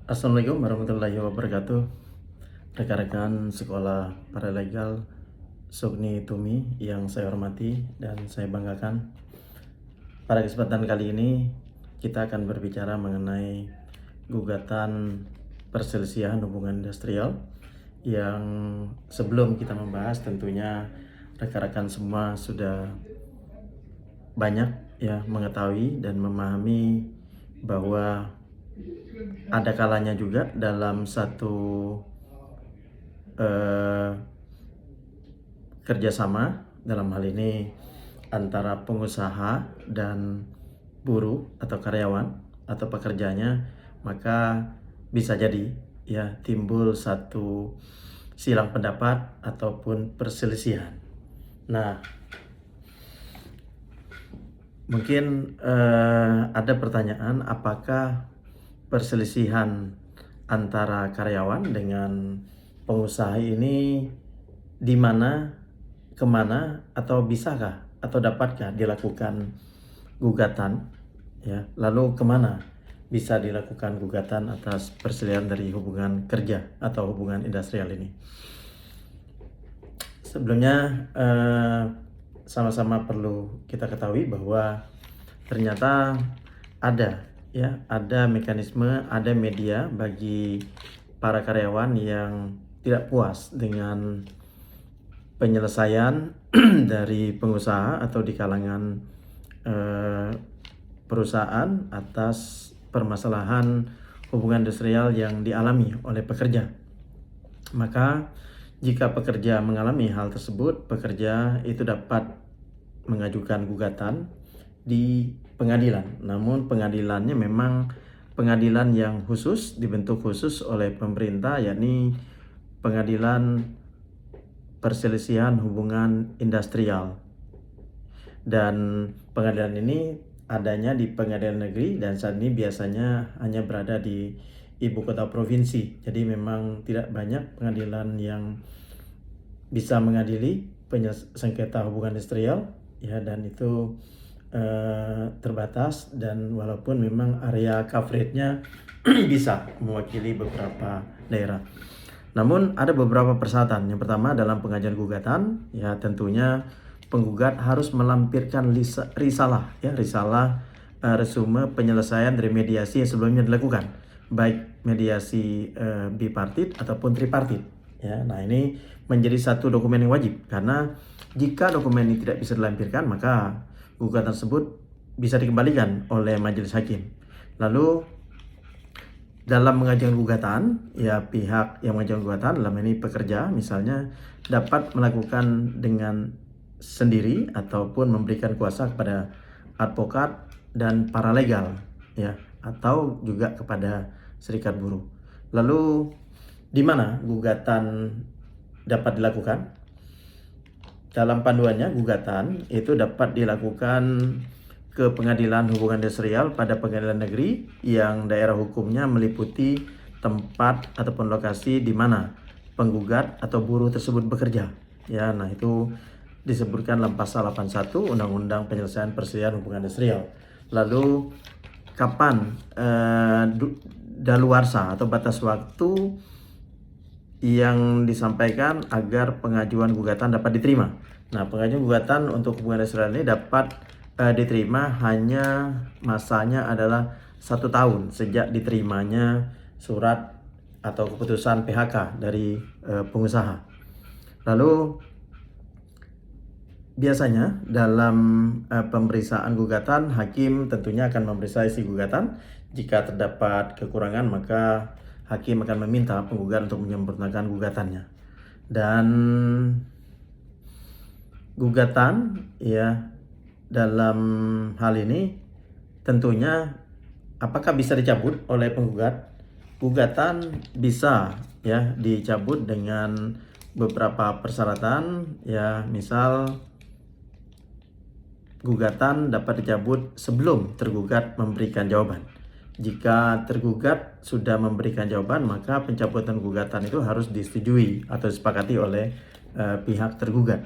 Assalamualaikum warahmatullahi wabarakatuh. Rekan-rekan sekolah paralegal Sugni Tumi yang saya hormati dan saya banggakan. Pada kesempatan kali ini kita akan berbicara mengenai gugatan perselisihan hubungan industrial yang sebelum kita membahas tentunya rekan-rekan semua sudah banyak mengetahui dan memahami bahwa ada kalanya juga dalam satu kerjasama, dalam hal ini antara pengusaha dan buruh atau karyawan atau pekerjanya, maka bisa jadi timbul satu silang pendapat ataupun perselisihan. Nah, mungkin ada pertanyaan, apakah perselisihan antara karyawan dengan pengusaha ini di mana, kemana, atau bisakah atau dapatkah dilakukan gugatan? Lalu kemana bisa dilakukan gugatan atas perselisihan dari hubungan kerja atau hubungan industrial ini? Sebelumnya sama-sama perlu kita ketahui bahwa ternyata ada mekanisme, ada media bagi para karyawan yang tidak puas dengan penyelesaian dari pengusaha atau di kalangan perusahaan atas permasalahan hubungan industrial yang dialami oleh pekerja. Maka jika pekerja mengalami hal tersebut, pekerja itu dapat mengajukan gugatan di pengadilan. Namun pengadilannya memang pengadilan yang khusus, dibentuk khusus oleh pemerintah, yakni Pengadilan Perselisihan Hubungan Industrial. Dan pengadilan ini adanya di pengadilan negeri dan saat ini biasanya hanya berada di ibu kota provinsi. Jadi memang tidak banyak pengadilan yang bisa mengadili sengketa hubungan industrial dan itu terbatas, dan walaupun memang area coverage-nya bisa mewakili beberapa daerah. Namun ada beberapa persyaratan. Yang pertama, dalam pengajuan gugatan tentunya penggugat harus melampirkan risalah resume penyelesaian dari mediasi yang sebelumnya dilakukan, baik mediasi bipartit ataupun tripartit. Nah, ini menjadi satu dokumen yang wajib, karena jika dokumen ini tidak bisa dilampirkan, maka gugatan tersebut bisa dikembalikan oleh majelis hakim. Lalu dalam mengajukan gugatan, pihak yang mengajukan gugatan, dalam ini pekerja misalnya, dapat melakukan dengan sendiri ataupun memberikan kuasa kepada advokat dan paralegal, atau juga kepada serikat buruh. Lalu di mana gugatan dapat dilakukan? Dalam panduannya, gugatan itu dapat dilakukan ke Pengadilan Hubungan Industrial pada pengadilan negeri yang daerah hukumnya meliputi tempat ataupun lokasi di mana penggugat atau buruh tersebut bekerja. Nah itu disebutkan dalam pasal 81 Undang-Undang Penyelesaian Perselisihan Hubungan Industrial. Lalu kapan daluarsa atau batas waktu yang disampaikan agar pengajuan gugatan dapat diterima? Nah, pengajuan gugatan untuk hubungan industrial ini dapat diterima hanya masanya adalah 1 tahun sejak diterimanya surat atau keputusan PHK dari pengusaha. Lalu biasanya dalam pemeriksaan gugatan, hakim tentunya akan memeriksa isi gugatan. Jika terdapat kekurangan, maka hakim akan meminta penggugat untuk menyempurnakan gugatannya. Dan gugatan dalam hal ini tentunya apakah bisa dicabut oleh penggugat? Gugatan bisa dicabut dengan beberapa persyaratan, misal gugatan dapat dicabut sebelum tergugat memberikan jawaban. Jika tergugat sudah memberikan jawaban, maka pencabutan gugatan itu harus disetujui atau disepakati oleh pihak tergugat.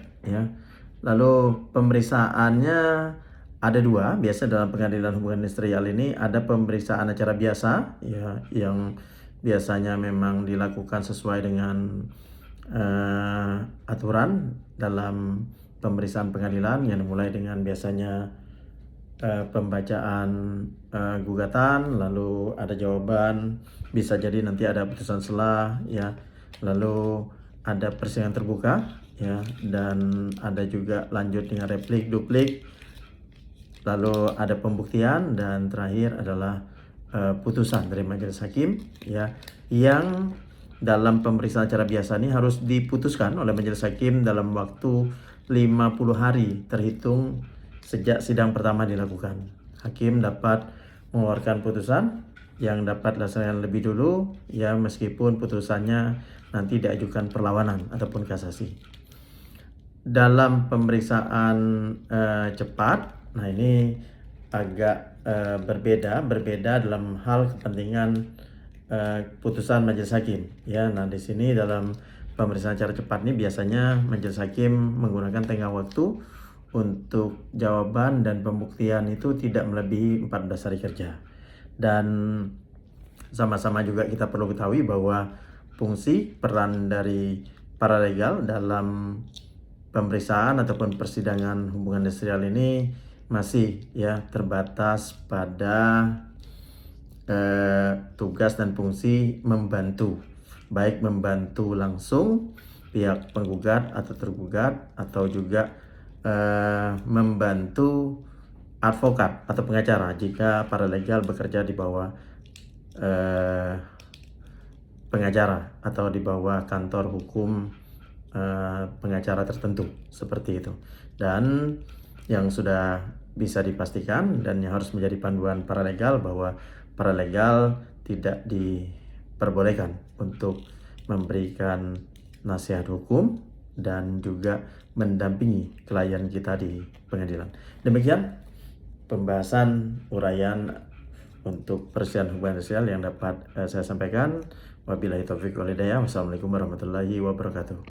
Lalu pemeriksaannya ada dua. Biasa dalam pengadilan hubungan industrial ini ada pemeriksaan acara biasa, ya, yang biasanya memang dilakukan sesuai dengan aturan dalam pemeriksaan pengadilan, yang dimulai dengan biasanya pembacaan gugatan, lalu ada jawaban, bisa jadi nanti ada putusan selah, ya, lalu ada persidangan terbuka, ya, dan ada juga lanjut dengan replik, duplik, lalu ada pembuktian, dan terakhir adalah putusan dari majelis hakim, ya, yang dalam pemeriksaan acara biasa ini harus diputuskan oleh majelis hakim dalam waktu 50 hari terhitung sejak sidang pertama dilakukan. Hakim dapat mengeluarkan putusan yang dapat dilaksanakan lebih dulu, ya, meskipun putusannya nanti diajukan perlawanan ataupun kasasi. Dalam pemeriksaan cepat, nah ini agak berbeda dalam hal kepentingan putusan majelis hakim, ya. Nah, di sini dalam pemeriksaan secara cepat ini biasanya majelis hakim menggunakan tenggang waktu untuk jawaban dan pembuktian itu tidak melebihi 14 hari kerja. Dan sama-sama juga kita perlu ketahui bahwa fungsi peran dari paralegal dalam pemeriksaan ataupun persidangan hubungan industrial ini masih, ya, terbatas pada tugas dan fungsi membantu, baik membantu langsung pihak penggugat atau tergugat, atau juga membantu advokat atau pengacara jika paralegal bekerja di bawah pengacara atau di bawah kantor hukum pengacara tertentu, seperti itu. Dan yang sudah bisa dipastikan dan yang harus menjadi panduan paralegal bahwa paralegal tidak diperbolehkan untuk memberikan nasihat hukum dan juga mendampingi klien kita di pengadilan. Demikian pembahasan uraian untuk persidangan hubungan industrial yang dapat saya sampaikan. Wabillahi taufiq wal hidayah. Wassalamualaikum warahmatullahi wabarakatuh.